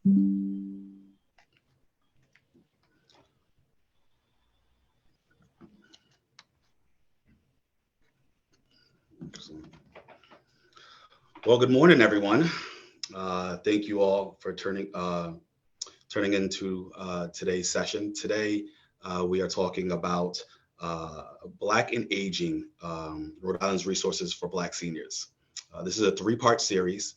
Well, good morning, everyone. Thank you all for turning into today's session. Today, we are talking about Black and Aging, Rhode Island's resources for Black seniors. This is a three-part series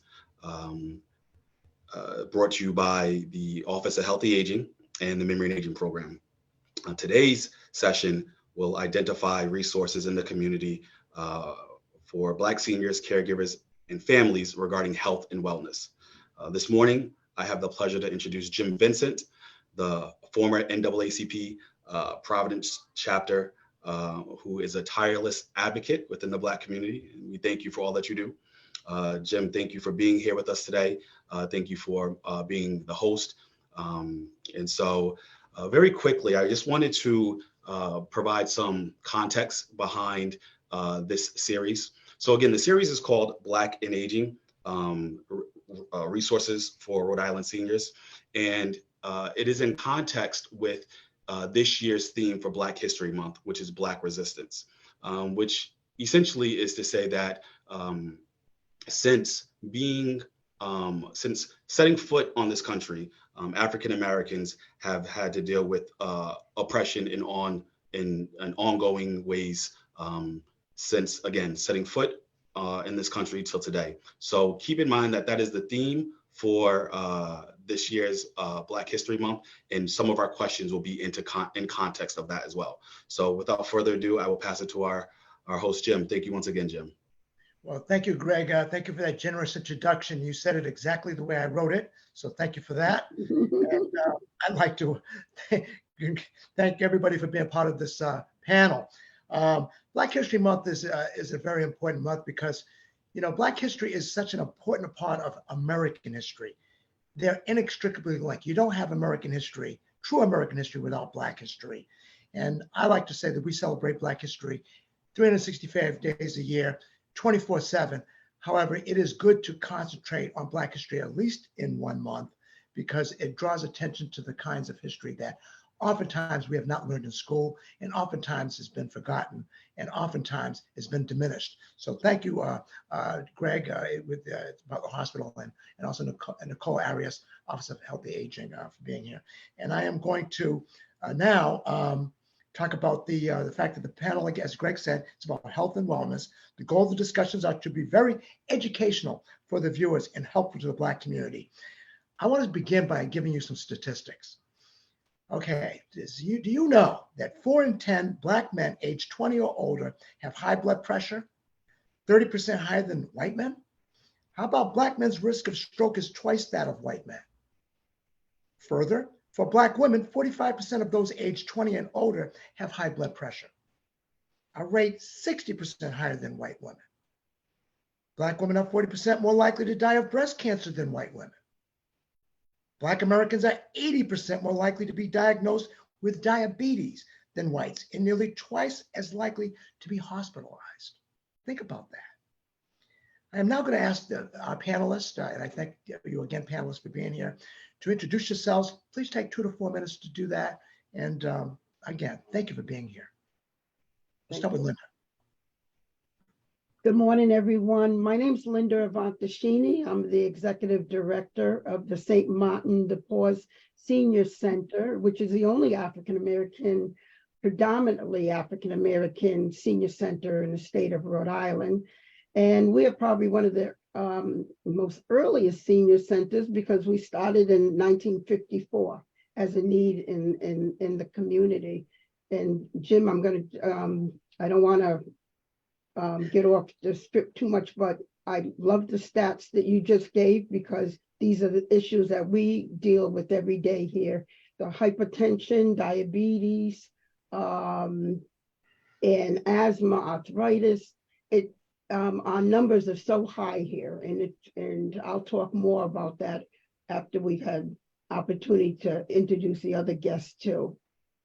brought to you by the Office of Healthy Aging and the Memory and Aging Program. Today's session will identify resources in the community for Black seniors, caregivers, and families regarding health and wellness. This morning, I have the pleasure to introduce Jim Vincent, the former NAACP Providence chapter, who is a tireless advocate within the Black community. And we thank you for all that you do. Jim, thank you for being here with us today. Thank you for being the host. And so very quickly, I just wanted to provide some context behind this series. So again, the series is called Black and Aging, Resources for Rhode Island Seniors. And it is in context with this year's theme for Black History Month, which is Black Resistance, which essentially is to say that since setting foot on this country, African Americans have had to deal with oppression in ongoing ways since, again, setting foot in this country till today. So keep in mind that that is the theme for this year's Black History Month, and some of our questions will be in context of that as well. So without further ado, I will pass it to our host, Jim. Thank you once again, Jim. Well, thank you, Greg. Thank you for that generous introduction. You said it exactly the way I wrote it, so thank you for that. And I'd like to thank everybody for being part of this panel. Black History Month is a very important month because, you know, Black history is such an important part of American history. They're inextricably linked. You don't have American history, true American history, without Black history. And I like to say that we celebrate Black history 365 days a year, 24/7. However, it is good to concentrate on Black history at least in 1 month because it draws attention to the kinds of history that oftentimes we have not learned in school, and oftentimes has been forgotten, and oftentimes has been diminished. So thank you, Greg, about the hospital, and also Nicole Arias, Office of Healthy Aging, for being here. And I am going to now talk about the fact that the panel, as Greg said, it's about health and wellness. The goal of the discussions are to be very educational for the viewers and helpful to the Black community. I want to begin by giving you some statistics. Okay, do you know that 4 in 10 Black men aged 20 or older have high blood pressure, 30% higher than white men? How about Black men's risk of stroke is twice that of white men? Further, for Black women, 45% of those aged 20 and older have high blood pressure, a rate 60% higher than white women. Black women are 40% more likely to die of breast cancer than white women. Black Americans are 80% more likely to be diagnosed with diabetes than whites, and nearly twice as likely to be hospitalized. Think about that. I am now going to ask our panelists, and I thank you again, panelists, for being here, to introduce yourselves. Please take 2 to 4 minutes to do that. And again, thank you for being here. Let's start with Linda. Good morning, everyone. My name is Linda Avantascini. I'm the Executive Director of the St. Martin de Porres Senior Center, which is the only African-American, predominantly African-American senior center in the state of Rhode Island. And we are probably one of the most earliest senior centers because we started in 1954 as a need in the community. And Jim, I'm going to, I don't want to get off the script too much, but I love the stats that you just gave because these are the issues that we deal with every day here. The hypertension, diabetes, and asthma, arthritis. Our numbers are so high here, and I'll talk more about that after we've had opportunity to introduce the other guests too.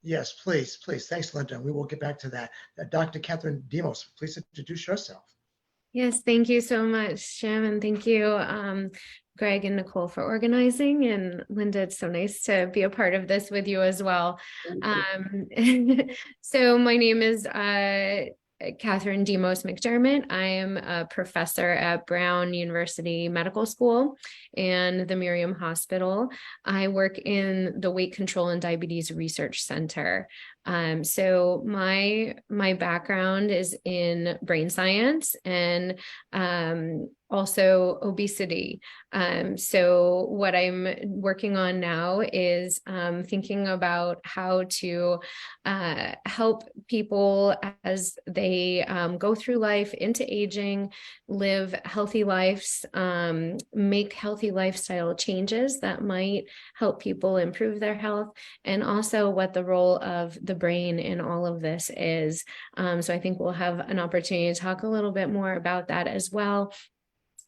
Yes, please. Thanks, Linda. We will get back to that. Dr. Catherine Demos, please introduce yourself. Yes, thank you so much, Jim, and thank you Greg and Nicole for organizing, and Linda, it's so nice to be a part of this with you as well. So my name is Catherine Demos McDermott. I am a professor at Brown University Medical School and the Miriam Hospital. I work in the Weight Control and Diabetes Research Center. So my background is in brain science and also obesity. So what I'm working on now is thinking about how to help people as they go through life into aging, live healthy lives, make healthy lifestyle changes that might help people improve their health, and also what the role of the brain in all of this is. So I think we'll have an opportunity to talk a little bit more about that as well.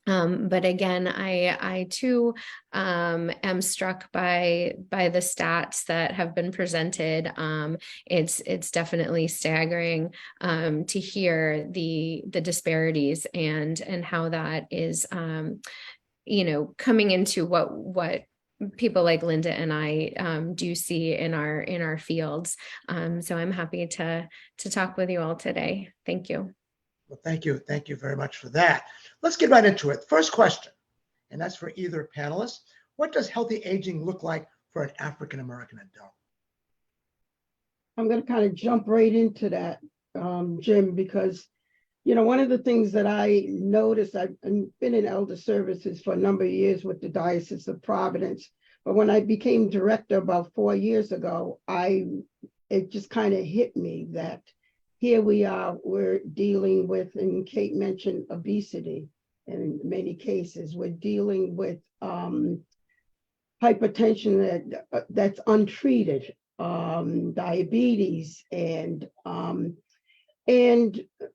But again, I too am struck by the stats that have been presented. It's definitely staggering to hear the disparities and how that is coming into what people like Linda and I do see in our fields. So I'm happy to talk with you all today. Thank you. Well, thank you. Thank you very much for that. Let's get right into it. First question, and that's for either panelist. What does healthy aging look like for an African-American adult? I'm going to kind of jump right into that, Jim, because, one of the things that I noticed, I've been in elder services for a number of years with the Diocese of Providence, but when I became director about 4 years ago, it just kind of hit me that here we're dealing with, and Kate mentioned obesity, and in many cases, we're dealing with hypertension that's untreated, diabetes, and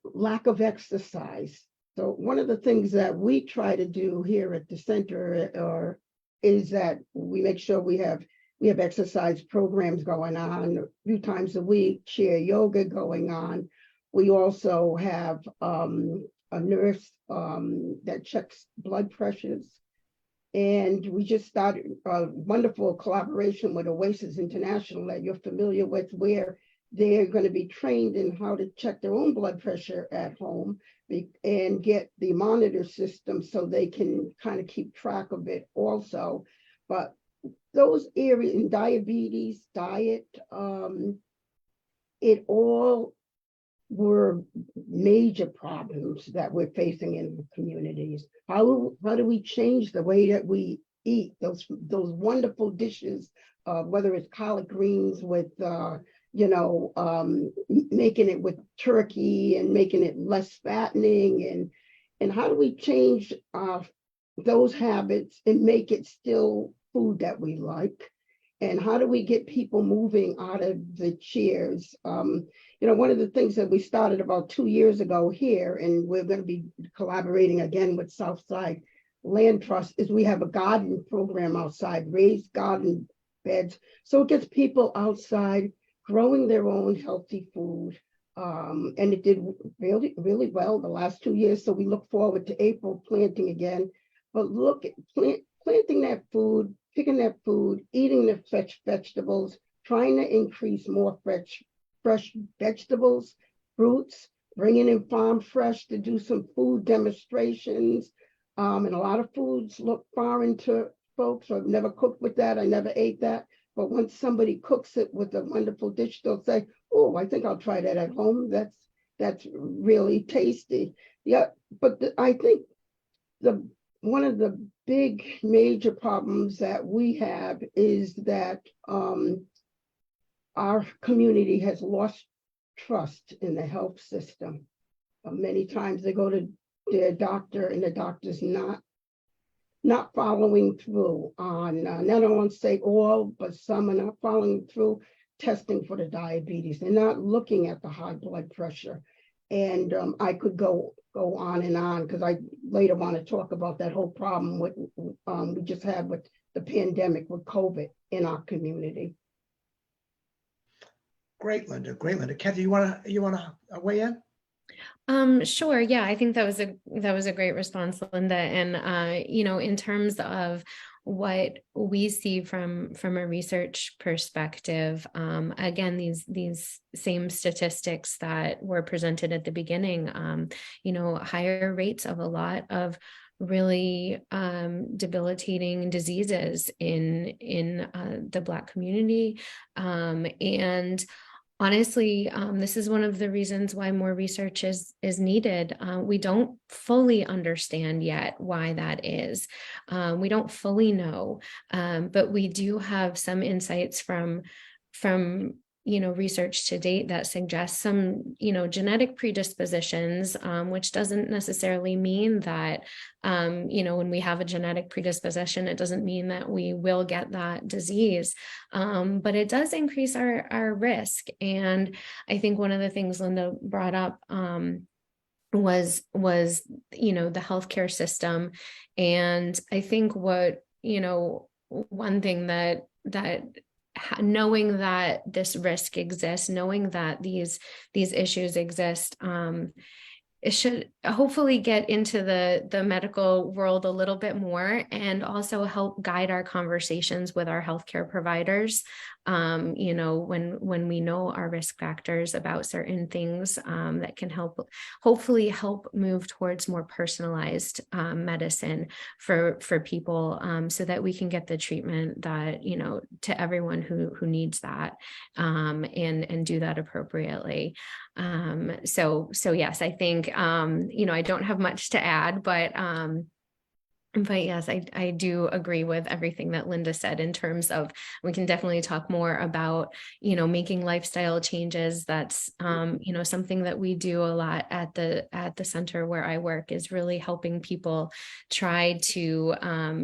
lack of exercise. So one of the things that we try to do here at the center is that we make sure we have exercise programs going on a few times a week, chair yoga going on. We also have a nurse that checks blood pressures. And we just started a wonderful collaboration with Oasis International that you're familiar with, where they're going to be trained in how to check their own blood pressure at home and get the monitor system so they can kind of keep track of it also. But those areas in diabetes, diet, it all were major problems that we're facing in the communities. How do we change the way that we eat those wonderful dishes, whether it's collard greens with, making it with turkey and making it less fattening, and how do we change those habits and make it still food that we like? And how do we get people moving out of the chairs? One of the things that we started about 2 years ago here, and we're going to be collaborating again with Southside Land Trust, is we have a garden program outside, raised garden beds. So it gets people outside growing their own healthy food. And it did really, really well the last 2 years. So we look forward to April planting again. But look at planting that food, picking that food, eating the fresh vegetables, trying to increase more fresh vegetables, fruits, bringing in farm fresh to do some food demonstrations. And a lot of foods look foreign to folks. I've never cooked with that. I never ate that. But once somebody cooks it with a wonderful dish, they'll say, "Oh, I think I'll try that at home. That's really tasty." Yeah, but I think one of the big major problems that we have is that our community has lost trust in the health system. Many times they go to their doctor and the doctor's not following through on, I don't want to say all, but some are not following through testing for the diabetes. They're not looking at the high blood pressure. And I could go on and on, because I later want to talk about that whole problem with we just had with the pandemic with COVID in our community. Great, Linda. Great, Linda. Kathy, you wanna weigh in? Sure. Yeah, I think that was a great response, Linda. And in terms of what we see from a research perspective, again, these same statistics that were presented at the beginning, higher rates of a lot of really debilitating diseases in the Black community, and honestly, this is one of the reasons why more research is needed. We don't fully understand yet why that is. We don't fully know, but we do have some insights from research to date that suggests some genetic predispositions, which doesn't necessarily mean that when we have a genetic predisposition, it doesn't mean that we will get that disease, but it does increase our risk. And I think one of the things Linda brought up was the healthcare system. And I think one thing that knowing that this risk exists, knowing that these issues exist, it should hopefully get into the medical world a little bit more, and also help guide our conversations with our healthcare providers. When we know our risk factors about certain things, that can hopefully help move towards more personalized medicine for people, so that we can get the treatment that to everyone who needs that, and do that appropriately. So yes, I think I don't have much to add, but yes, I do agree with everything that Linda said in terms of we can definitely talk more about, making lifestyle changes. That's, something that we do a lot at the center where I work, is really helping people try to,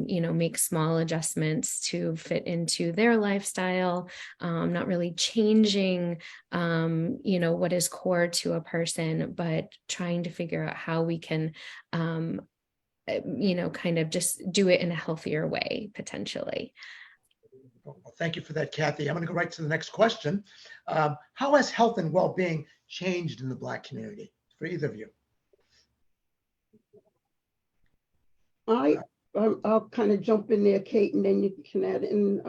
make small adjustments to fit into their lifestyle, not really changing, what is core to a person, but trying to figure out how we can, kind of just do it in a healthier way, potentially. Well, thank you for that, Kathy. I'm going to go right to the next question. How has health and well-being changed in the Black community for either of you? I'll kind of jump in there, Kate, and then you can add in.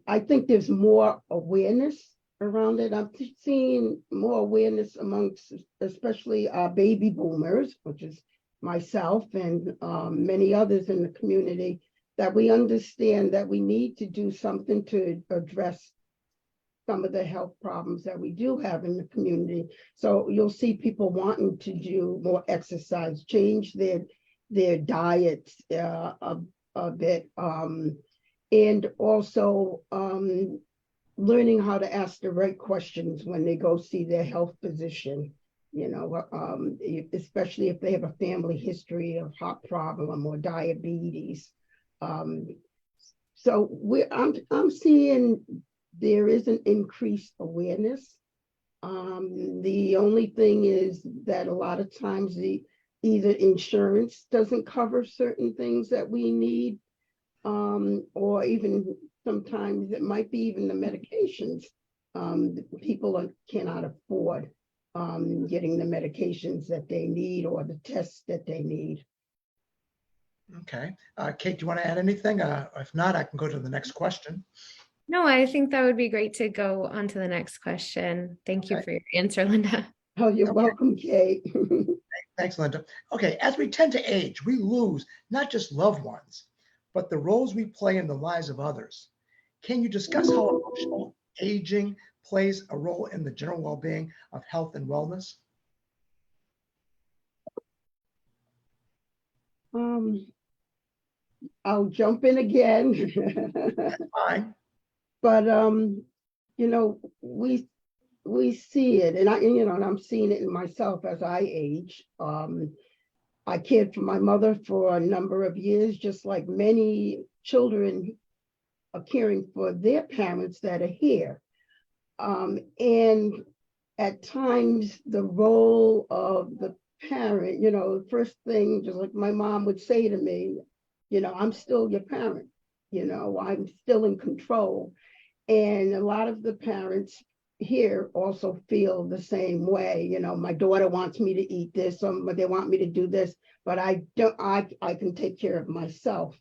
I think there's more awareness around it. I'm seeing more awareness amongst especially baby boomers, which is myself and many others in the community, that we understand that we need to do something to address some of the health problems that we do have in the community. So you'll see people wanting to do more exercise, change their diets a bit, and also learning how to ask the right questions when they go see their health physician. Especially if they have a family history of heart problem or diabetes. So I'm seeing there is an increased awareness. The only thing is that a lot of times either insurance doesn't cover certain things that we need, or even sometimes it might be even the medications people cannot afford. Getting the medications that they need or the tests that they need. Okay. Kate, do you want to add anything? If not, I can go to the next question. No, I think that would be great to go on to the next question. Thank you for your answer, Linda. Oh, you're welcome, Kate. Thanks, Linda. Okay, as we tend to age, we lose not just loved ones, but the roles we play in the lives of others. Can you discuss how emotional aging plays a role in the general well-being of health and wellness? I'll jump in again. That's fine. But we see it, and and I'm seeing it in myself as I age. I cared for my mother for a number of years, just like many children are caring for their parents that are here. And at times, the role of the parent, the first thing, just like my mom would say to me, I'm still your parent, I'm still in control. And a lot of the parents here also feel the same way. You know, my daughter wants me to eat this, or they want me to do this, but I don't, I can take care of myself.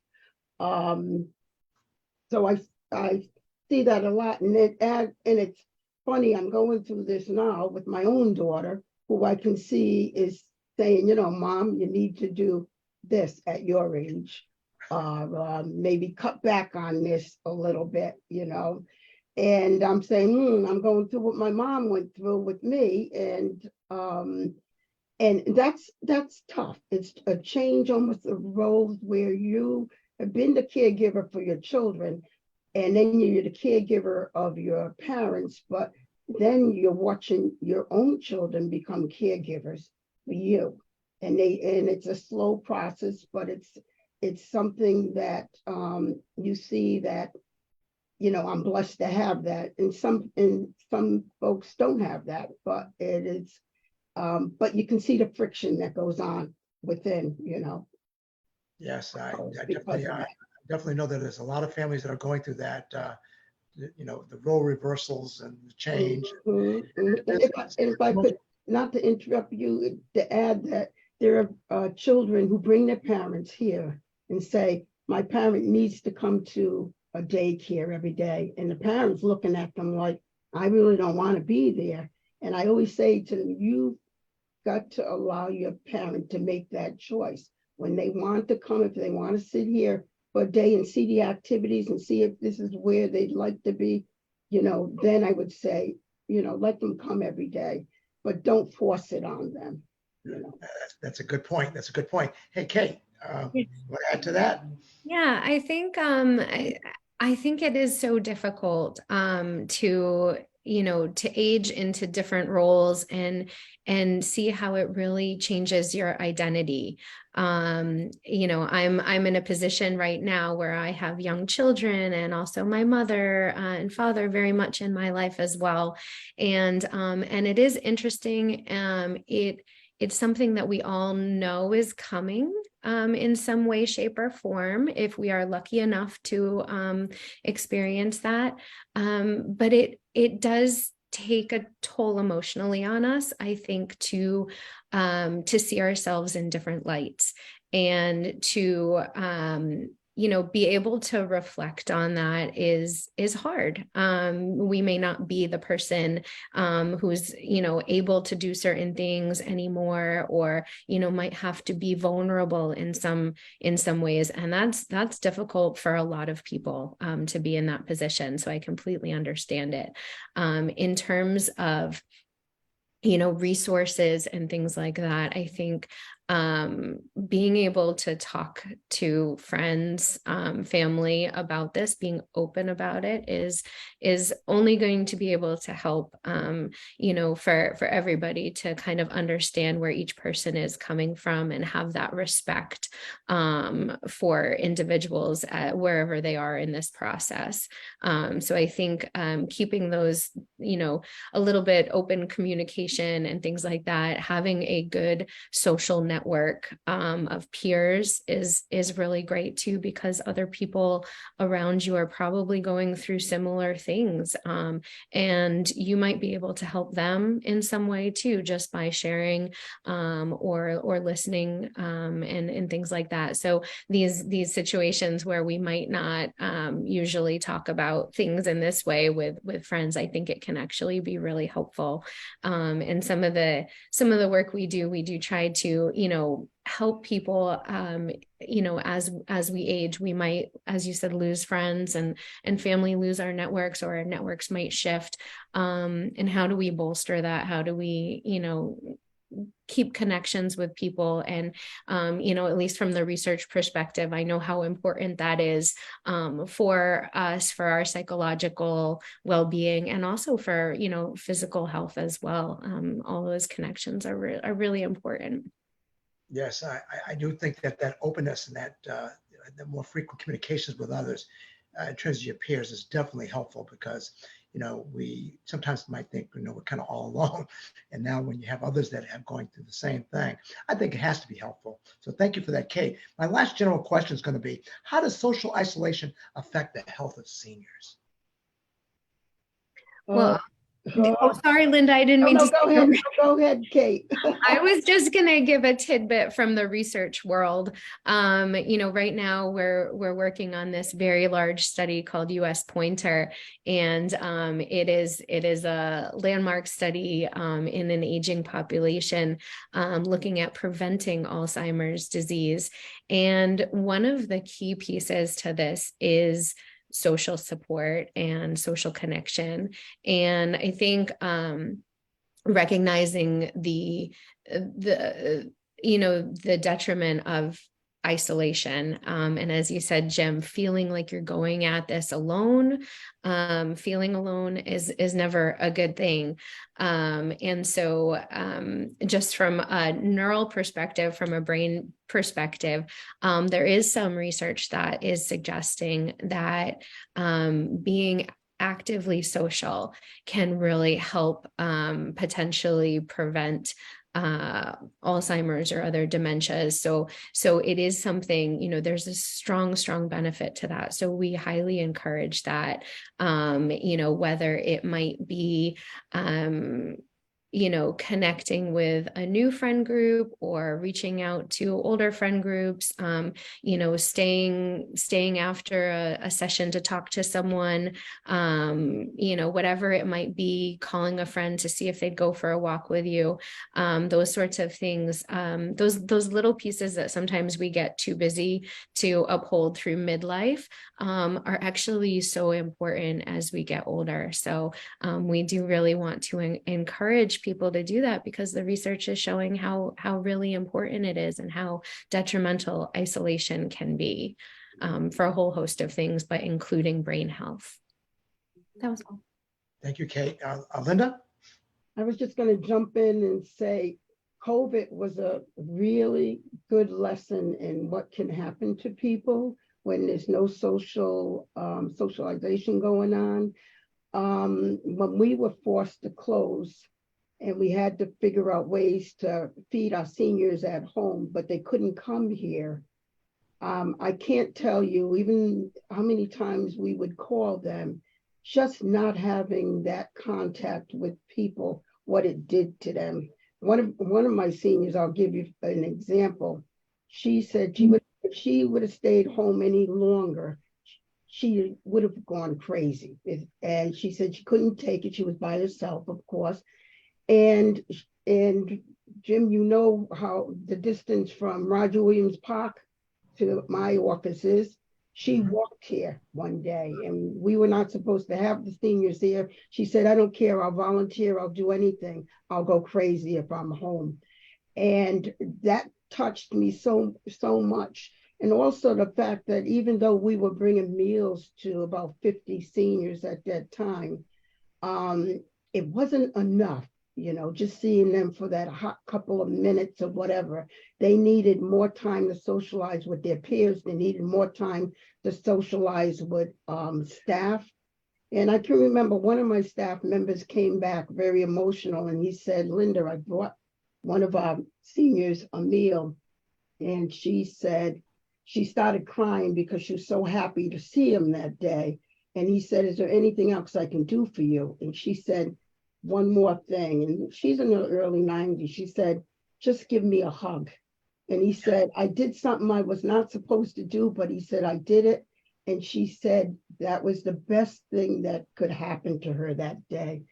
So I see that a lot, and it's funny. I'm going through this now with my own daughter, who I can see is saying, you know, Mom, you need to do this at your age. Maybe cut back on this a little bit, you know. And I'm saying, I'm going through what my mom went through with me, and that's tough. It's a change almost of roles where you have been the caregiver for your children, and then you're the caregiver of your parents, but then you're watching your own children become caregivers for you. And it's a slow process, but it's something that you see that, you know, I'm blessed to have that. And some folks don't have that, but it is, but you can see the friction that goes on within, you know. Yes, I because of definitely know that there's a lot of families that are going through that, you know, the role reversals and the change. And if I could, not to interrupt you, to add that there are children who bring their parents here and say, my parent needs to come to a daycare every day. And the parents looking at them like, I really don't want to be there. And I always say to them, you've got to allow your parent to make that choice. When they want to come, if they want to sit here for a day and see the activities and see if this is where they'd like to be, you know, then I would say, you know, let them come every day, but don't force it on them. You know? That's a good point. That's a good point. Hey, Kate, want to add to that? Yeah, I think I think it is so difficult to, you know, to age into different roles and see how it really changes your identity. You know, I'm in a position right now where I have young children, and also my mother and father very much in my life as well. And it is interesting. It's something that we all know is coming in some way, shape, or form, if we are lucky enough to experience that. But it does take a toll emotionally on us, I think, to see ourselves in different lights, and to you know, be able to reflect on that is hard. We may not be the person who's, you know, able to do certain things anymore, or, you know, might have to be vulnerable in some ways. And that's difficult for a lot of people to be in that position. So I completely understand it. In terms of, you know, resources and things like that, I think being able to talk to friends, family about this, being open about it is only going to be able to help, you know, for everybody to kind of understand where each person is coming from and have that respect for individuals wherever they are in this process. So I think keeping those, you know, a little bit open communication and things like that, having a good social network of peers is really great too, because other people around you are probably going through similar things, and you might be able to help them in some way too, just by sharing or listening and things like that. So these situations where we might not usually talk about things in this way with friends, I think it can actually be really helpful. And some of the work we do try to, you know, help people, you know, as we age, we might, as you said, lose friends and family, lose our networks, or our networks might shift. And how do we bolster that? How do we, you know, keep connections with people? And, you know, at least from the research perspective, I know how important that is for us, for our psychological well-being, and also for, you know, physical health as well. All those connections are really important. Yes, I do think that openness and that the more frequent communications with others in terms of your peers is definitely helpful, because, you know, we sometimes might think, you know, we're kind of all alone. And now when you have others that have going through the same thing, I think it has to be helpful. So thank you for that, Kate. My last general question is going to be, how does social isolation affect the health of seniors? Well, Oh, sorry, Linda, I didn't No, mean no, to. go ahead, go ahead, Kate. I was just gonna give a tidbit from the research world. Right now we're working on this very large study called US Pointer, and it is a landmark study in an aging population, looking at preventing Alzheimer's disease. And one of the key pieces to this is social support and social connection. And I think recognizing the detriment of isolation, and as you said, Jim, feeling like you're going at this alone, feeling alone is never a good thing. And so just from a neural perspective, from a brain perspective, there is some research that is suggesting that being actively social can really help potentially prevent Alzheimer's or other dementias. So it is something, there's a strong benefit to that. So we highly encourage that, whether it might be, connecting with a new friend group or reaching out to older friend groups, staying after a session to talk to someone, whatever it might be, calling a friend to see if they'd go for a walk with you, those sorts of things, those little pieces that sometimes we get too busy to uphold through midlife, are actually so important as we get older. So we do really want to encourage people to do that, because the research is showing how really important it is and how detrimental isolation can be, for a whole host of things, but including brain health. That was all. Thank you, Kate. Linda? I was just going to jump in and say COVID was a really good lesson in what can happen to people when there's no socialization going on. When we were forced to close and we had to figure out ways to feed our seniors at home, but they couldn't come here. I can't tell you even how many times we would call them, just not having that contact with people, what it did to them. One of my seniors, I'll give you an example. She said if she would have stayed home any longer, she would have gone crazy. And she said she couldn't take it. She was by herself, of course. And Jim, you know how the distance from Roger Williams Park to my office is. She walked here one day, and we were not supposed to have the seniors here. She said, I don't care, I'll volunteer, I'll do anything. I'll go crazy if I'm home. And that touched me so much. And also the fact that even though we were bringing meals to about 50 seniors at that time, it wasn't enough, just seeing them for that hot couple of minutes or whatever. They needed more time to socialize with their peers. They needed more time to socialize with staff. And I can remember one of my staff members came back very emotional, and he said, Linda, I brought one of our seniors a meal. And she said, she started crying because she was so happy to see him that day. And he said, is there anything else I can do for you? And she said, one more thing. And she's in her early 90s. She said, just give me a hug. And he said, I did something I was not supposed to do, but he said, I did it. And she said, that was the best thing that could happen to her that day.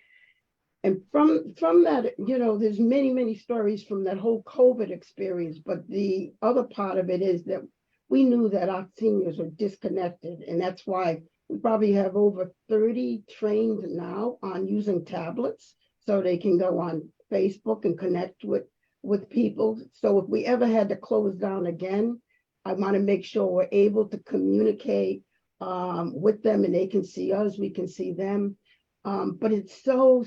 And from that, there's many stories from that whole COVID experience. But the other part of it is that we knew that our seniors were disconnected. And that's why we probably have over 30 trained now on using tablets so they can go on Facebook and connect with people. So if we ever had to close down again, I want to make sure we're able to communicate with them, and they can see us, we can see them. But it's so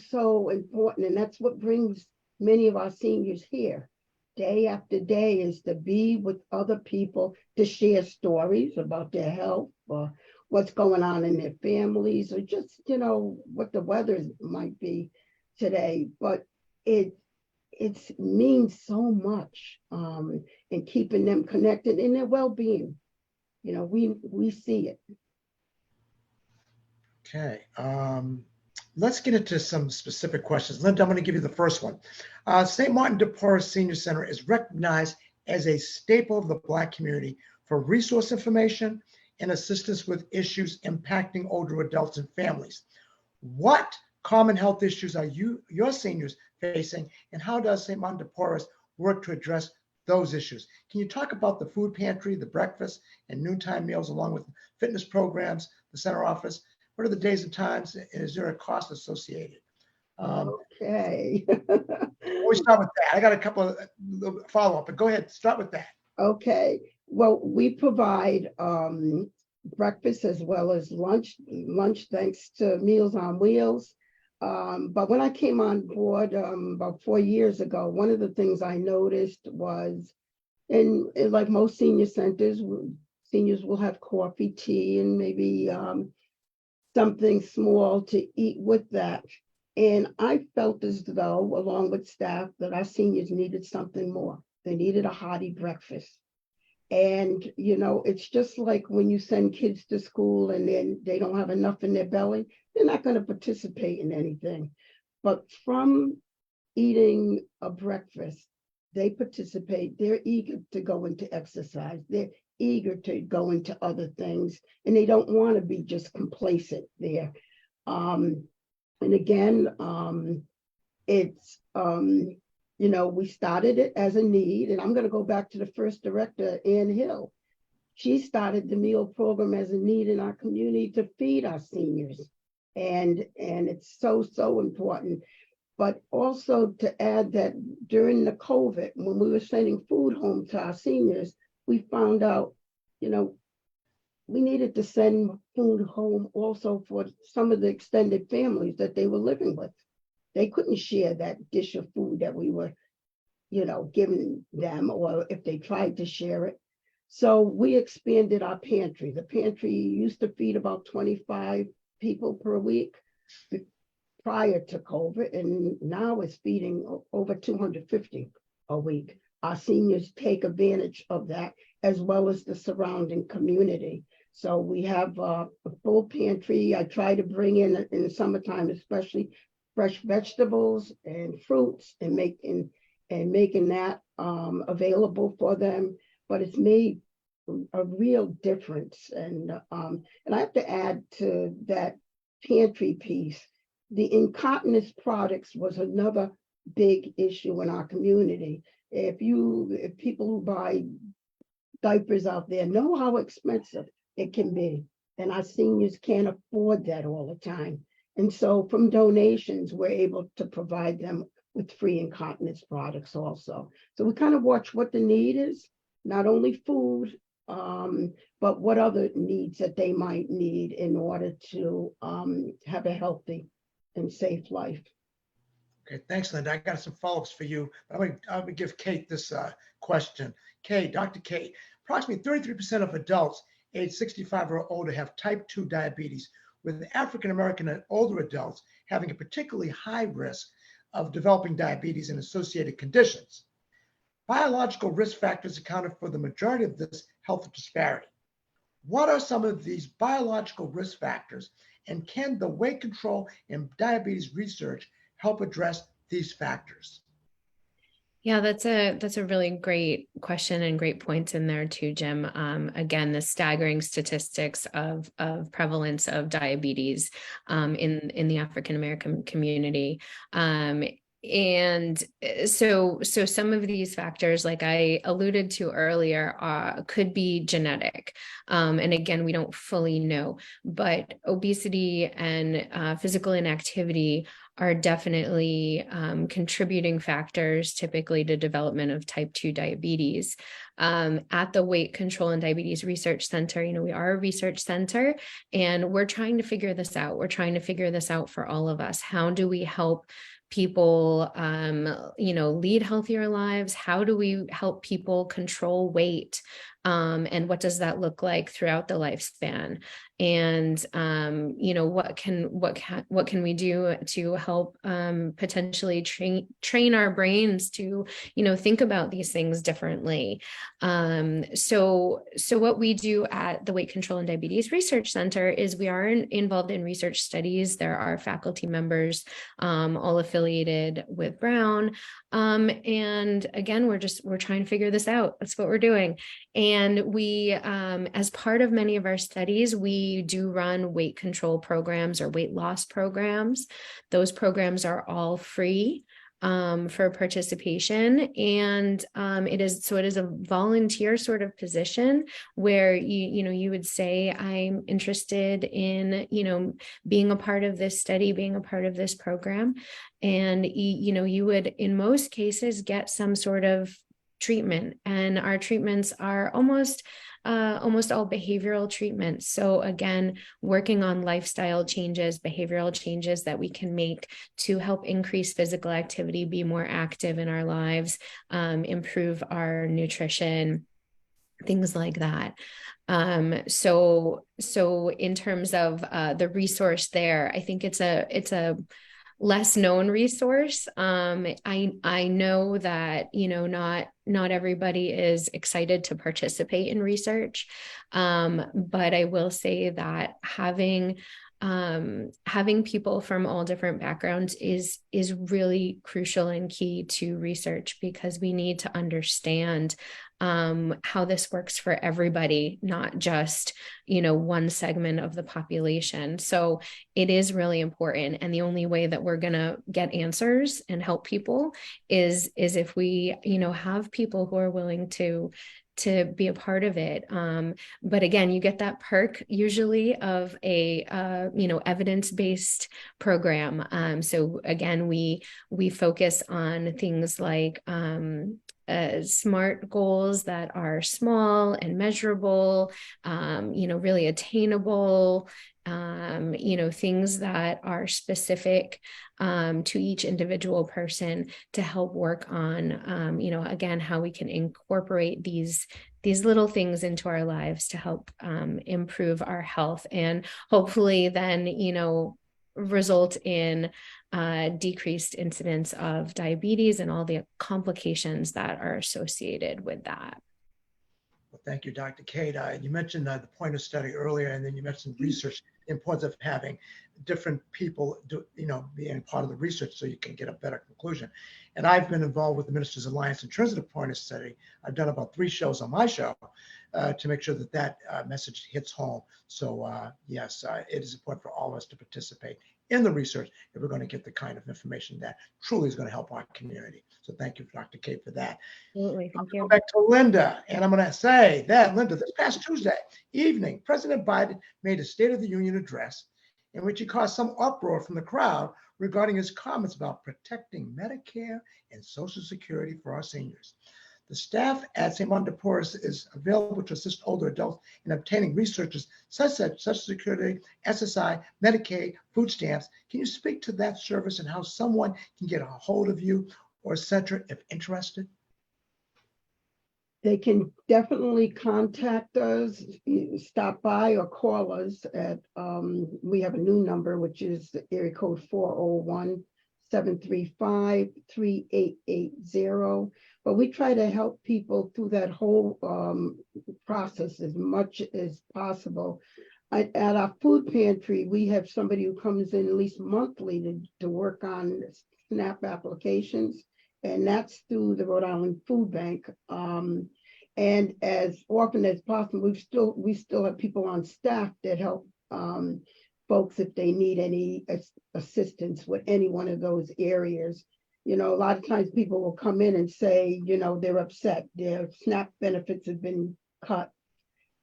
important. And that's what brings many of our seniors here day after day, is to be with other people, to share stories about their health or what's going on in their families, or just, what the weather might be today. But it means so much in keeping them connected in their well-being. We see it. Okay. let's get into some specific questions. Linda, I'm going to give you the first one. St. Martin de Porres Senior Center is recognized as a staple of the Black community for resource information and assistance with issues impacting older adults and families. What common health issues are your seniors facing, and how does St. Martin de Porres work to address those issues? Can you talk about the food pantry, the breakfast and noontime meals, along with fitness programs, the center office? What are the days and times, and is there a cost associated? Okay. We start with that. I got a couple of follow-up, but go ahead, start with that. Okay. Well, we provide breakfast as well as lunch thanks to Meals on Wheels. But when I came on board about 4 years ago, one of the things I noticed was, in like most senior centers, seniors will have coffee, tea, and maybe something small to eat with that. And I felt as though, along with staff, that our seniors needed something more. They needed a hearty breakfast. And, you know, it's just like when you send kids to school and then they don't have enough in their belly, they're not going to participate in anything. But from eating a breakfast, they participate. They're eager to go into exercise. They're eager to go into other things, and they don't want to be just complacent there. And again, it's, you know, we started it as a need, and I'm going to go back to the first director, Ann Hill. She started the meal program as a need in our community to feed our seniors. And it's so important. But also to add that during the COVID, when we were sending food home to our seniors, we found out, you know, we needed to send food home also for some of the extended families that they were living with. They couldn't share that dish of food that we were, you know, giving them, or if they tried to share it. So we expanded our pantry. The pantry used to feed about 25 people per week prior to COVID, and now it's feeding over 250 a week. Our seniors take advantage of that, as well as the surrounding community. So we have a full pantry. I try to bring in the summertime, especially fresh vegetables and fruits, and making that available for them. But it's made a real difference. And I have to add to that pantry piece, the incontinence products was another big issue in our community. If people who buy diapers out there know how expensive it can be, and our seniors can't afford that all the time. And so from donations, we're able to provide them with free incontinence products also. So we kind of watch what the need is, not only food, but what other needs that they might need in order to have a healthy and safe life. Okay, thanks, Linda. I got some follow-ups for you. I'm gonna give Kate this question. Kate, Dr. Kate, approximately 33% of adults age 65 or older have type 2 diabetes, with African-American and older adults having a particularly high risk of developing diabetes and associated conditions. Biological risk factors accounted for the majority of this health disparity. What are some of these biological risk factors, and can the weight control and diabetes research help address these factors? Yeah, that's a really great question and great points in there too, Jim. Again, the staggering statistics of prevalence of diabetes in the African American community. And so some of these factors, like I alluded to earlier, could be genetic. And again, we don't fully know, but obesity and physical inactivity are definitely contributing factors typically to development of type 2 diabetes. At the Weight Control and Diabetes Research Center, you know, we are a research center, and we're trying to figure this out. We're trying to figure this out for all of us. How do we help people, lead healthier lives? How do we help people control weight? And what does that look like throughout the lifespan? And what can we do to help potentially train our brains to think about these things differently? So what we do at the Weight Control and Diabetes Research Center is we are involved in research studies. There are faculty members all affiliated with Brown. And again, we're trying to figure this out. That's what we're doing. And we, as part of many of our studies, we do run weight control programs or weight loss programs. Those programs are all free for participation. And it is a volunteer sort of position where you would say, I'm interested in, being a part of this study, being a part of this program. And, you would, in most cases, get some sort of treatment, and our treatments are almost all behavioral treatments. So again, working on lifestyle changes, behavioral changes that we can make to help increase physical activity, be more active in our lives, improve our nutrition, things like that. So in terms of the resource there, I think it's a less known resource. I know that, not everybody is excited to participate in research. But I will say that having people from all different backgrounds is really crucial and key to research, because we need to understand how this works for everybody, not just, one segment of the population. So it is really important. And the only way that we're going to get answers and help people is if we, have people who are willing to be a part of it. But again, you get that perk usually of a, evidence-based program. So again, we focus on things like SMART goals that are small and measurable, really attainable, things that are specific to each individual person to help work on, again, how we can incorporate these little things into our lives to help improve our health, and hopefully then, result in decreased incidence of diabetes and all the complications that are associated with that. Well, thank you, Dr. Cate. You mentioned the point of study earlier, and then you mentioned research, the importance of having different people being part of the research so you can get a better conclusion. And I've been involved with the Ministers Alliance in terms of the point of study. I've done about 3 shows on my show to make sure that message hits home. So yes, it is important for all of us to participate in the research if we're going to get the kind of information that truly is going to help our community. So thank you, Dr. Cate, for that. Absolutely, thank you. Go back to Linda, and I'm going to say that, Linda, this past Tuesday evening, President Biden made a State of the Union address in which he caused some uproar from the crowd regarding his comments about protecting Medicare and Social Security for our seniors. The staff at St. Martin de Porres is available to assist older adults in obtaining resources such as Social Security, SSI, Medicaid, food stamps. Can you speak to that service and how someone can get a hold of you or center if interested? They can definitely contact us, stop by or call us at, we have a new number, which is the area code 401-735-3880. But we try to help people through that whole process as much as possible. At our food pantry, we have somebody who comes in at least monthly to work on SNAP applications, and that's through the Rhode Island Food Bank. And as often as possible, we still have people on staff that help folks if they need any assistance with any one of those areas. A lot of times people will come in and say, they're upset. Their SNAP benefits have been cut,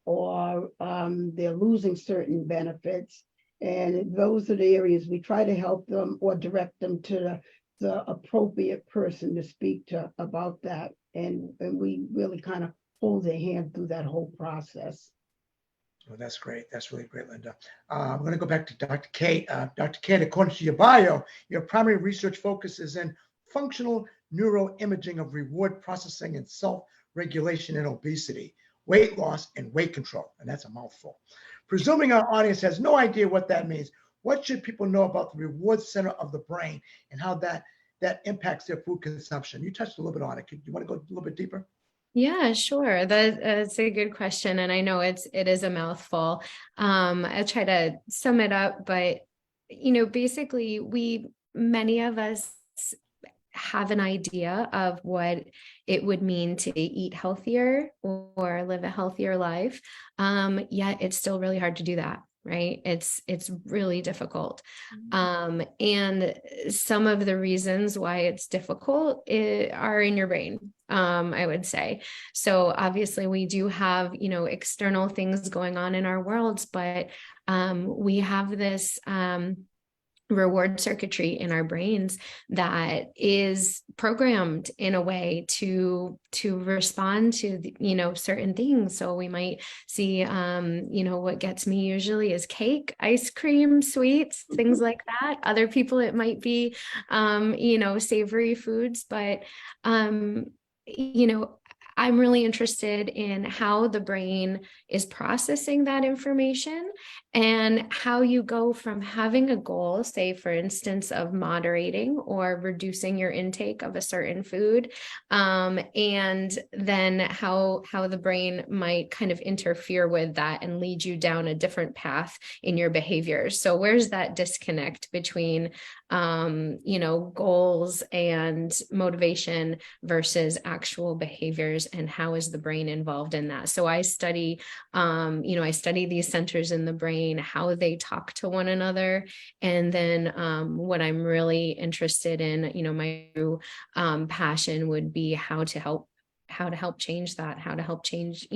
or they're losing certain benefits. And those are the areas we try to help them or direct them to the appropriate person to speak to about that. And we really kind of hold their hand through that whole process. Well, that's great. That's really great, Linda. I'm going to go back to Dr. Kate. Dr. Kate, according to your bio, your primary research focus is in functional neuroimaging of reward processing and self-regulation in obesity, weight loss, and weight control. And that's a mouthful. Presuming our audience has no idea what that means, what should people know about the reward center of the brain and how that impacts their food consumption? You touched a little bit on it. You want to go a little bit deeper? Yeah, sure. That's a good question. And I know it is a mouthful. I'll try to sum it up, but basically many of us have an idea of what it would mean to eat healthier or live a healthier life. Yet it's still really hard to do that. Right? It's really difficult. And some of the reasons why it's difficult are in your brain, I would say. So obviously we do have, external things going on in our worlds, but we have this reward circuitry in our brains that is programmed in a way to respond to certain things. So we might see what gets me usually is cake, ice cream, sweets, things like that. Other people it might be savory foods, but I'm really interested in how the brain is processing that information and how you go from having a goal, say, for instance, of moderating or reducing your intake of a certain food, and then how the brain might kind of interfere with that and lead you down a different path in your behaviors. So where's that disconnect between goals and motivation versus actual behaviors, and how is the brain involved in that? So I study, I study these centers in the brain, how they talk to one another. And then what I'm really interested in, my passion would be how to help change that, how to help change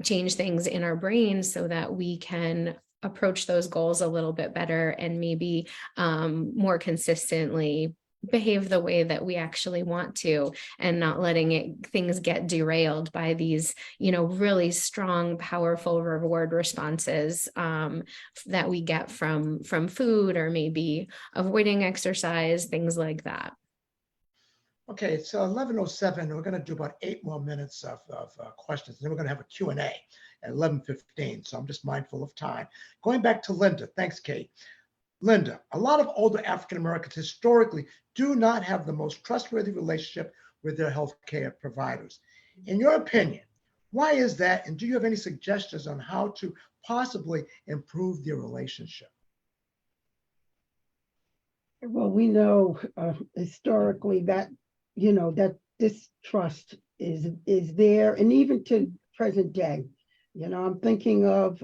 things in our brains so that we can approach those goals a little bit better and maybe more consistently behave the way that we actually want to, and not letting things get derailed by these, really strong, powerful reward responses that we get from food, or maybe avoiding exercise, things like that. Okay, it's 11:07. We're going to do about 8 more minutes of questions. And then we're going to have a Q&A at 11:15. So I'm just mindful of time. Going back to Linda. Thanks, Kate. Linda, a lot of older African Americans historically do not have the most trustworthy relationship with their healthcare providers. In your opinion, why is that? And do you have any suggestions on how to possibly improve their relationship? Well, we know historically that, that distrust is there, and even to present day. I'm thinking of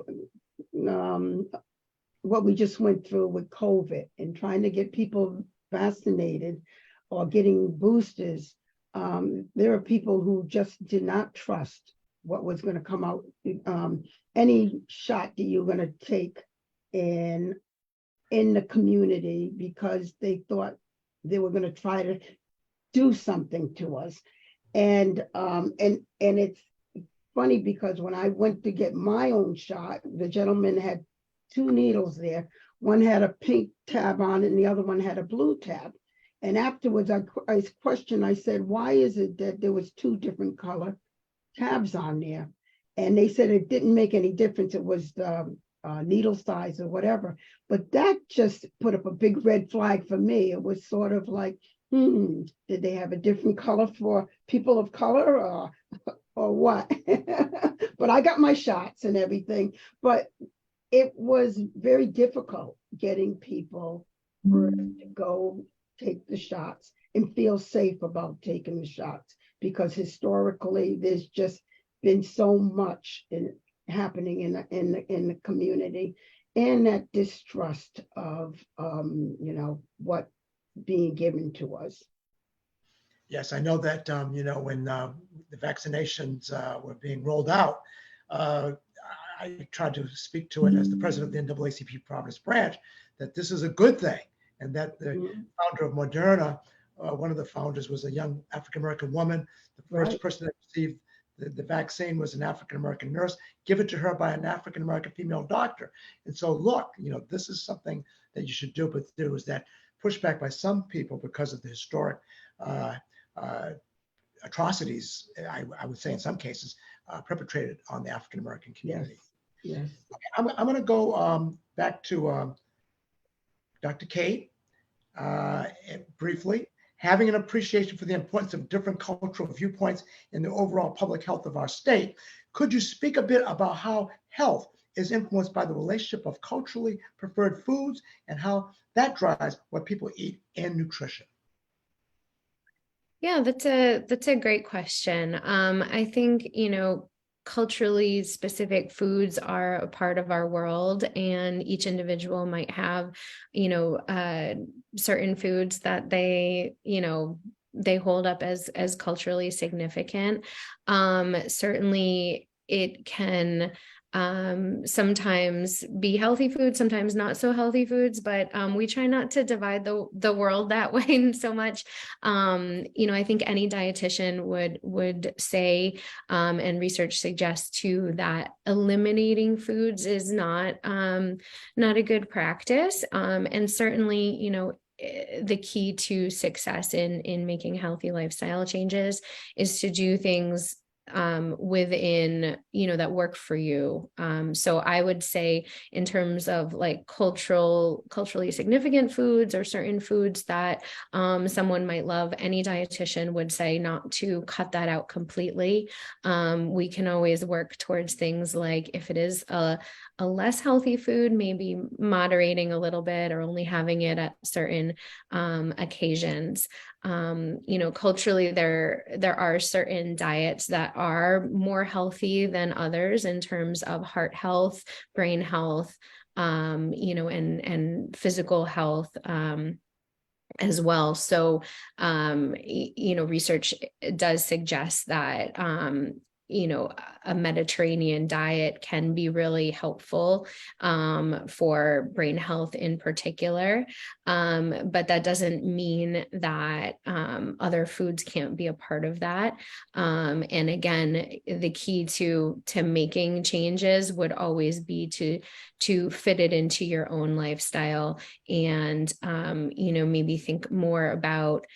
what we just went through with COVID and trying to get people vaccinated or getting boosters. There are people who just did not trust what was going to come out. Any shot that you're going to take in the community, because they thought they were going to try to do something to us. And it's funny because when I went to get my own shot, the gentleman had 2 needles there. One had a pink tab on it and the other one had a blue tab. And afterwards I questioned, I said, why is it that there was 2 different color tabs on there? And they said it didn't make any difference. It was the needle size or whatever. But that just put up a big red flag for me. It was sort of like, did they have a different color for people of color or what? But I got my shots and everything. But it was very difficult getting people to go take the shots and feel safe about taking the shots, because historically there's just been so much happening in the community, and that distrust of what being given to us. Yes, I know that when the vaccinations were being rolled out, I tried to speak to it as the president of the NAACP Providence branch, that this is a good thing, and that the founder of Moderna, one of the founders was a young African-American woman, the first person that received the vaccine was an African-American nurse, give it to her by an African-American female doctor. And so look, this is something that you should do, but there was that pushback by some people because of the historic atrocities, I would say in some cases, perpetrated on the African-American community. Yes. I'm going to go back to Dr. Kate briefly. Having an appreciation for the importance of different cultural viewpoints in the overall public health of our state, could you speak a bit about how health is influenced by the relationship of culturally preferred foods and how that drives what people eat and nutrition? Yeah, that's a great question. I think, culturally specific foods are a part of our world, and each individual might have, certain foods that they hold up as culturally significant. Certainly it can sometimes be healthy foods, sometimes not so healthy foods, but we try not to divide the world that way so much. I think any dietitian would say, and research suggests too, that eliminating foods is not a good practice. And certainly, the key to success in making healthy lifestyle changes is to do things within, that work for you. So I would say in terms of like culturally significant foods or certain foods that someone might love, any dietitian would say not to cut that out completely. We can always work towards things like, if it is a less healthy food, maybe moderating a little bit or only having it at certain occasions. Culturally, there are certain diets that are more healthy than others in terms of heart health, brain health, and physical health. As well. So, research does suggest that, a Mediterranean diet can be really helpful for brain health in particular. But that doesn't mean that other foods can't be a part of that. And again, the key to making changes would always be to fit it into your own lifestyle and, maybe think more about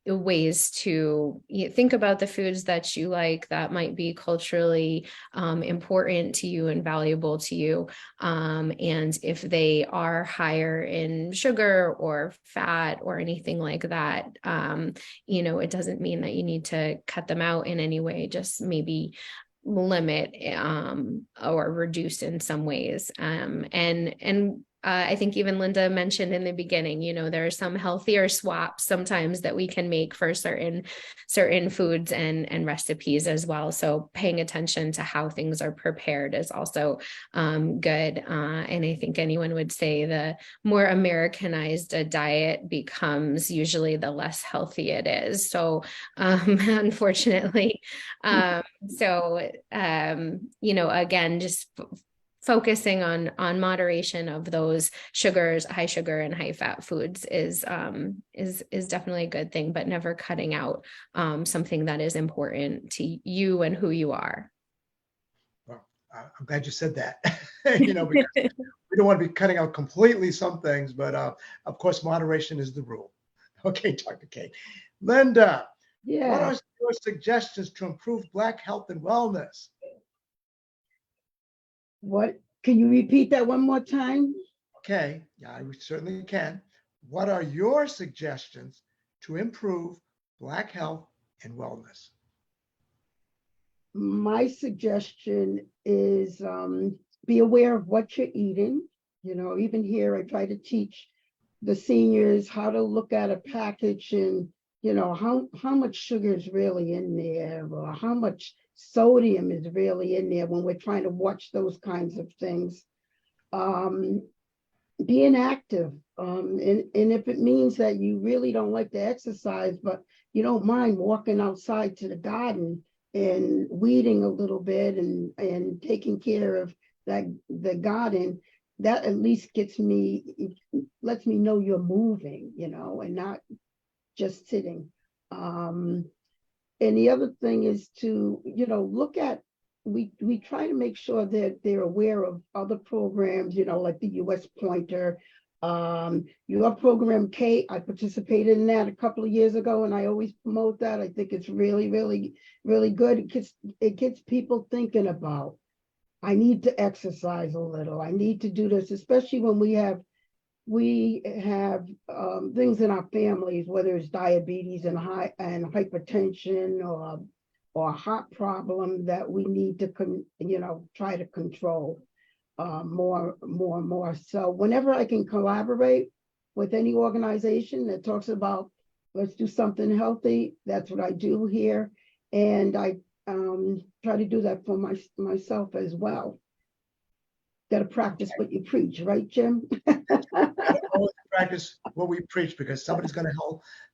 ways to think about the foods that you like that might be culturally important to you and valuable to you. And if they are higher in sugar or fat or anything like that, it doesn't mean that you need to cut them out in any way, just maybe limit or reduce in some ways. I think even Linda mentioned in the beginning, there are some healthier swaps sometimes that we can make for certain foods and recipes as well. So paying attention to how things are prepared is also good. And I think anyone would say the more Americanized a diet becomes, usually the less healthy it is. So unfortunately, again, just focusing on moderation of those sugars, high sugar and high fat foods is definitely a good thing, but never cutting out something that is important to you and who you are. Well, I'm glad you said that, because we don't want to be cutting out completely some things, but of course, moderation is the rule. Okay, Dr. Kate. Linda, Yeah. What are your suggestions to improve Black health and wellness? What? Can you repeat that one more time? Okay, yeah, I certainly can. What are your suggestions to improve Black health and wellness? My suggestion is be aware of what you're eating. Even here, I try to teach the seniors how to look at a package and, how much sugar is really in there or how much sodium is really in there when we're trying to watch those kinds of things. Being active. And if it means that you really don't like to exercise, but you don't mind walking outside to the garden and weeding a little bit and taking care of the garden, that at least lets me know you're moving, and not just sitting. And the other thing is to, look at, we try to make sure that they're aware of other programs, like the US Pointer. Your program, Kate, I participated in that a couple of years ago, and I always promote that. I think it's really, really, really good. It gets people thinking about, I need to exercise a little. I need to do this, especially when we have things in our families, whether it's diabetes and hypertension or a heart problem that we need to try to control more and more. So whenever I can collaborate with any organization that talks about let's do something healthy, that's what I do here, and I try to do that for myself as well. Got to practice what you preach, right, Jim? Always practice what we preach, because somebody's going to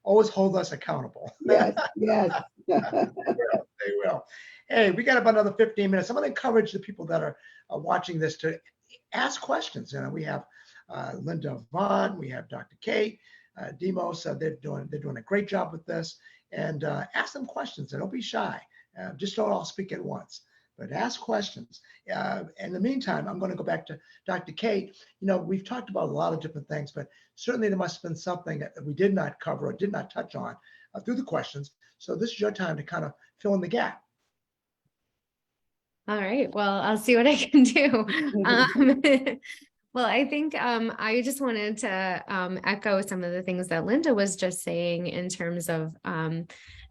always hold us accountable. Yes, yes. They will. Hey, we got about another 15 minutes. I'm going to encourage the people that are watching this to ask questions. We have Linda Vaughn, we have Dr. Kate, Demos. They're doing a great job with this. And ask them questions, and don't be shy. Just don't all speak at once, but ask questions. In the meantime, I'm going to go back to Dr. Kate. We've talked about a lot of different things, but certainly there must have been something that we did not cover or did not touch on through the questions. So this is your time to kind of fill in the gap. All right. Well, I'll see what I can do. Well, I think I just wanted to echo some of the things that Linda was just saying in terms of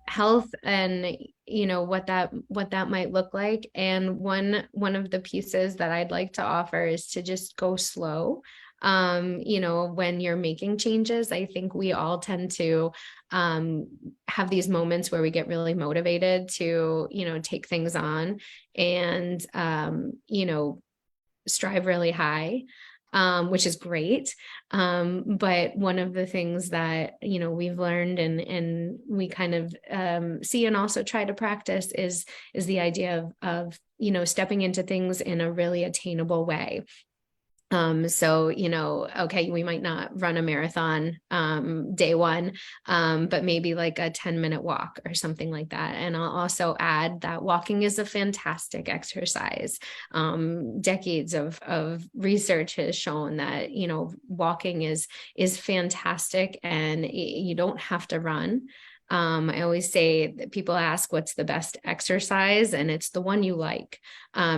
health and what that might look like. And one of the pieces that I'd like to offer is to just go slow. When you're making changes. I think we all tend to have these moments where we get really motivated to take things on and strive really high, which is great. But one of the things that, we've learned and we kind of see and also try to practice is the idea of stepping into things in a really attainable way. So, okay, we might not run a marathon day one, but maybe like a 10-minute walk or something like that. And I'll also add that walking is a fantastic exercise. Decades of research has shown that, walking is fantastic, and you don't have to run. I always say that people ask what's the best exercise, and it's the one you like.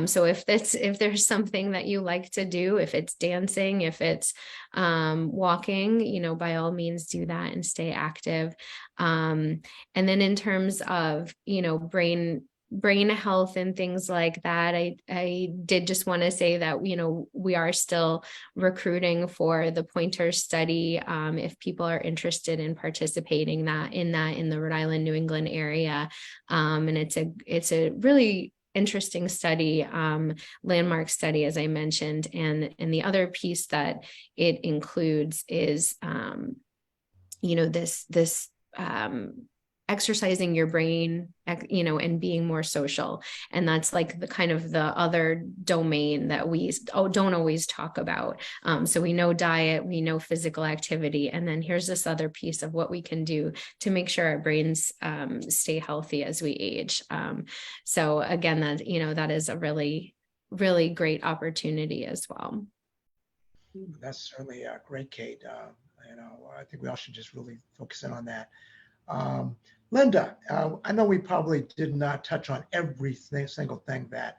So if there's something that you like to do, if it's dancing, if it's walking, by all means do that and stay active. And then in terms of, brain health and things like that, I did just want to say that, we are still recruiting for the Pointer study. If people are interested in participating in the Rhode Island, New England area. And it's a really interesting study, landmark study, as I mentioned. And the other piece that it includes is, this exercising your brain, and being more social. And that's like the kind of the other domain that we don't always talk about. So we know diet, we know physical activity, and then here's this other piece of what we can do to make sure our brains stay healthy as we age. So again, that is a really, really great opportunity as well. That's certainly great, Kate. I think we all should just really focus in on that. Linda, I know we probably did not touch on every single thing that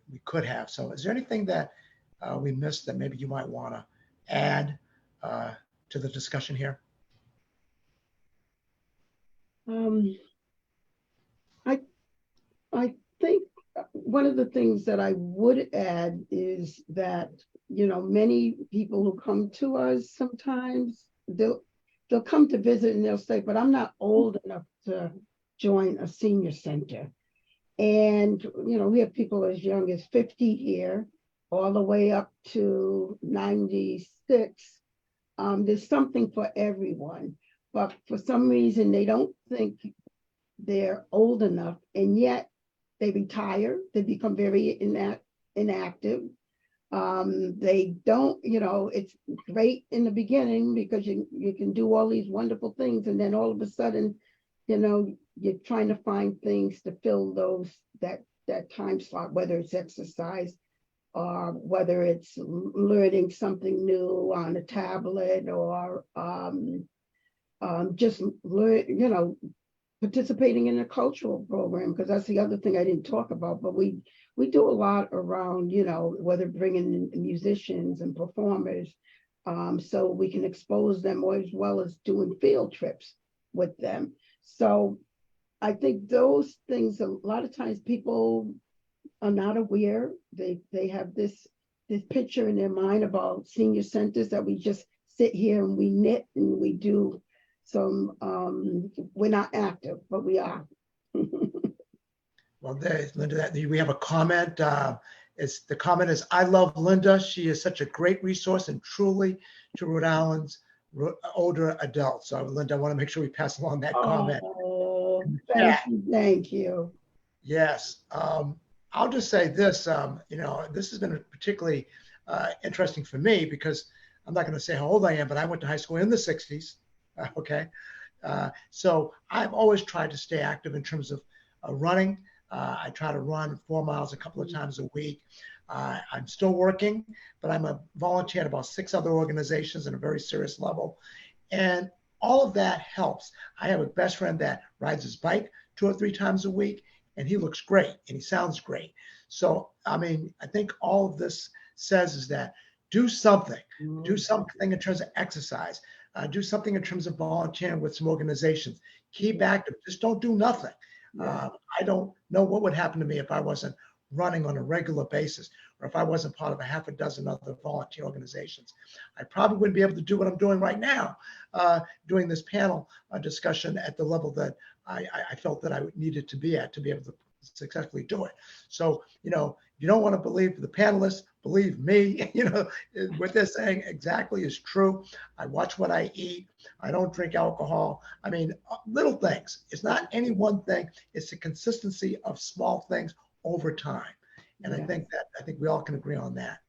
we could have. So is there anything that we missed that maybe you might want to add to the discussion here? I think one of the things that I would add is that, many people who come to us sometimes, they'll come to visit and they'll say, but I'm not old enough to join a senior center. And, we have people as young as 50 here, all the way up to 96. There's something for everyone, but for some reason, they don't think they're old enough, and yet they retire, they become very inactive. They don't, it's great in the beginning because you can do all these wonderful things, and then all of a sudden you know, you're trying to find things to fill that time slot, whether it's exercise or whether it's learning something new on a tablet or just learn, participating in a cultural program, because that's the other thing I didn't talk about, but we do a lot around, whether bringing in musicians and performers, so we can expose them, as well as doing field trips with them. So I think those things, a lot of times people are not aware. They have this picture in their mind about senior centers that we just sit here and we knit and we do some, we're not active, but we are. Well, Linda, we have a comment. The comment is, I love Linda. She is such a great resource and truly to Rhode Island's older adults. So Linda, I want to make sure we pass along that comment. Oh, thank you. Yes. I'll just say this, this has been particularly interesting for me, because I'm not going to say how old I am, but I went to high school in the 60s. Okay. So I've always tried to stay active in terms of running. I try to run 4 miles a couple of times a week. I'm still working, but I'm a volunteer at about 6 other organizations at a very serious level. And all of that helps. I have a best friend that rides his bike 2 or 3 times a week, and he looks great and he sounds great. So, I think all of this says is that do something in terms of exercise, do something in terms of volunteering with some organizations, keep active, just don't do nothing. I don't know what would happen to me if I wasn't running on a regular basis, or if I wasn't part of a half a dozen other volunteer organizations. I probably wouldn't be able to do what I'm doing right now, doing this panel discussion at the level that I felt that I needed to be at to be able to successfully do it. So, if you don't want to believe the panelists, believe me, what they're saying exactly is true. I watch what I eat. I don't drink alcohol. Little things. It's not any one thing. It's the consistency of small things over time. And I think we all can agree on that.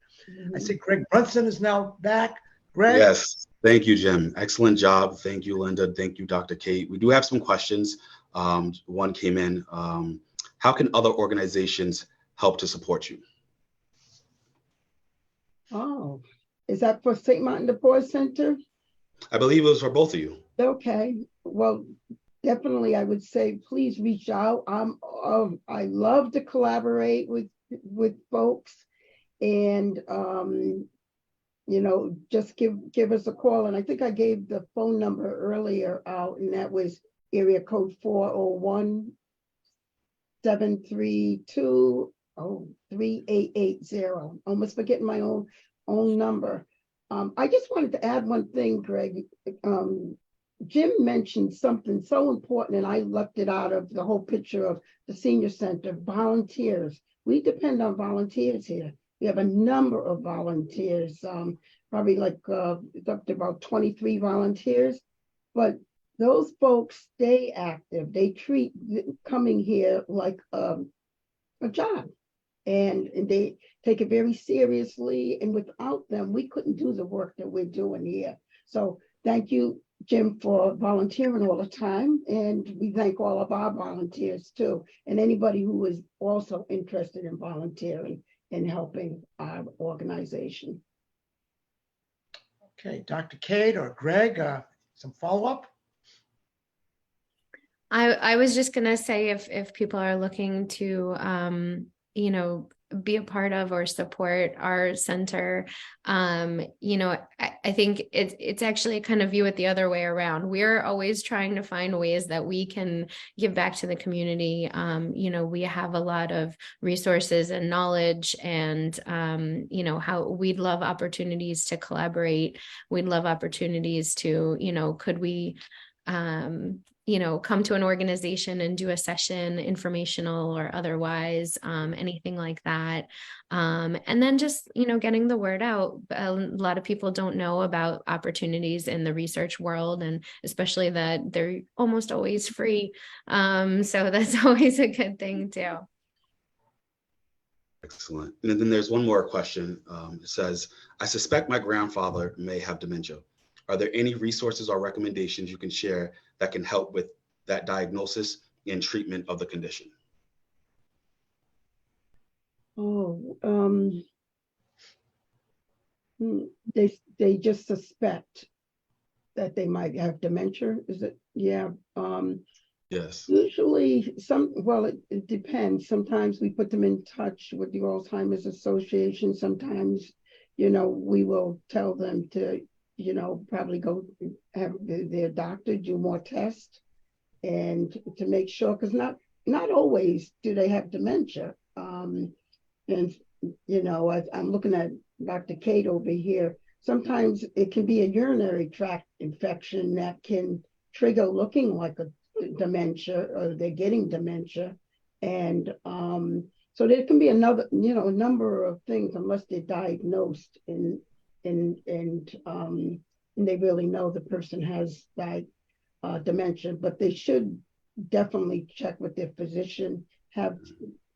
I see Greg Brunson is now back. Greg? Yes, thank you, Jim. Excellent job. Thank you, Linda. Thank you, Dr. Kate. We do have some questions. One came in. How can other organizations help to support you? Oh, is that for St. Martin de Porres Center? I believe it was for both of you. Okay, well, definitely I would say please reach out. I love to collaborate with folks, and just give us a call. And I think I gave the phone number earlier out, and that was area code 401-732-3880. Almost forgetting my own number. I just wanted to add one thing, Greg. Jim mentioned something so important, and I left it out of the whole picture of the senior center. Volunteers. We depend on volunteers here. We have a number of volunteers, probably like up to about 23 volunteers, but those folks stay active. They treat coming here like a job, and they take it very seriously. And without them, we couldn't do the work that we're doing here. So thank you, Jim, for volunteering all the time. And we thank all of our volunteers too, and anybody who is also interested in volunteering and helping our organization. Okay, Dr. Kate or Greg, some follow-up? I was just gonna say, if people are looking to be a part of or support our center, I think it's actually kind of view it the other way around. We're always trying to find ways that we can give back to the community. We have a lot of resources and knowledge, and how we'd love opportunities to collaborate. We'd love opportunities to, could we come to an organization and do a session, informational or otherwise, anything like that. And then just, getting the word out. A lot of people don't know about opportunities in the research world, and especially that they're almost always free. So that's always a good thing too. Excellent. And then there's one more question. It says, I suspect my grandfather may have dementia. Are there any resources or recommendations you can share that can help with that diagnosis and treatment of the condition? Oh, they just suspect that they might have dementia. Is it? Yeah. Yes. Usually it depends. Sometimes we put them in touch with the Alzheimer's Association. Sometimes, we will tell them to, probably go have their doctor do more tests and to make sure, because not always do they have dementia. And, I'm looking at Dr. Kate over here. Sometimes it can be a urinary tract infection that can trigger looking like a dementia, or they're getting dementia. And so there can be a number of things, unless they're diagnosed and they really know the person has dementia. But they should definitely check with their physician,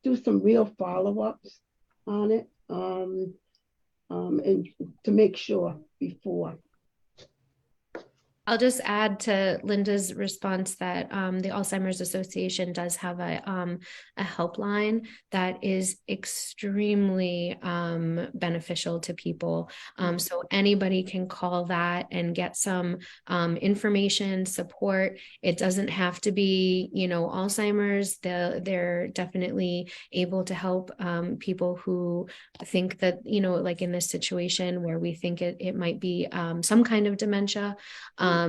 do some real follow-ups on it, and to make sure before. I'll just add to Linda's response that the Alzheimer's Association does have a helpline that is extremely beneficial to people. So anybody can call that and get some information, support. It doesn't have to be, Alzheimer's. They're definitely able to help people who think that, like in this situation where we think it might be some kind of dementia.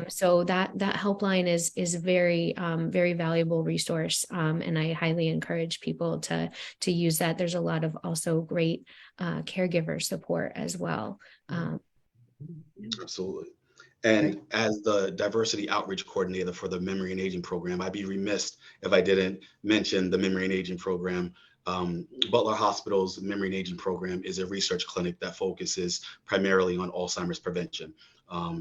So that helpline is very, very valuable resource. And I highly encourage people to use that. There's a lot of also great caregiver support as well. Absolutely. And as the diversity outreach coordinator for the Memory and Aging Program, I'd be remiss if I didn't mention the Memory and Aging Program. Butler Hospital's Memory and Aging Program is a research clinic that focuses primarily on Alzheimer's prevention.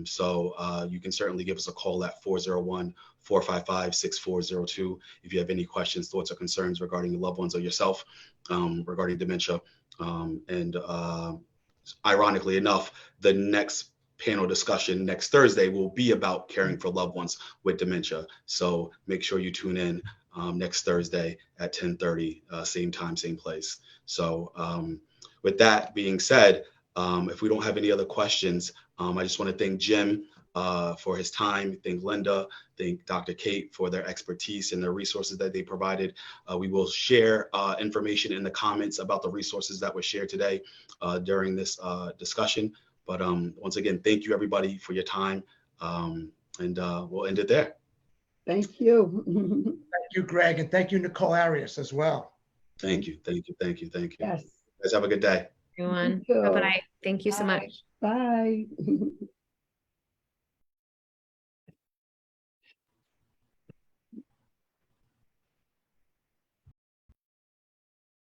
So you can certainly give us a call at 401-455-6402 if you have any questions, thoughts, or concerns regarding your loved ones or yourself regarding dementia. And ironically enough, the next panel discussion next Thursday will be about caring for loved ones with dementia. So make sure you tune in next Thursday at 10:30, same time, same place. So with that being said, if we don't have any other questions, I just want to thank Jim for his time, thank Linda, thank Dr. Kate for their expertise and the resources that they provided. We will share information in the comments about the resources that were shared today during this discussion. But once again, thank you everybody for your time, and we'll end it there. Thank you. Thank you, Greg, and thank you, Nicole Arias, as well. Thank you. Yes. Guys, have a good day. Everyone, You too. bye-bye. Thank you so much. Bye.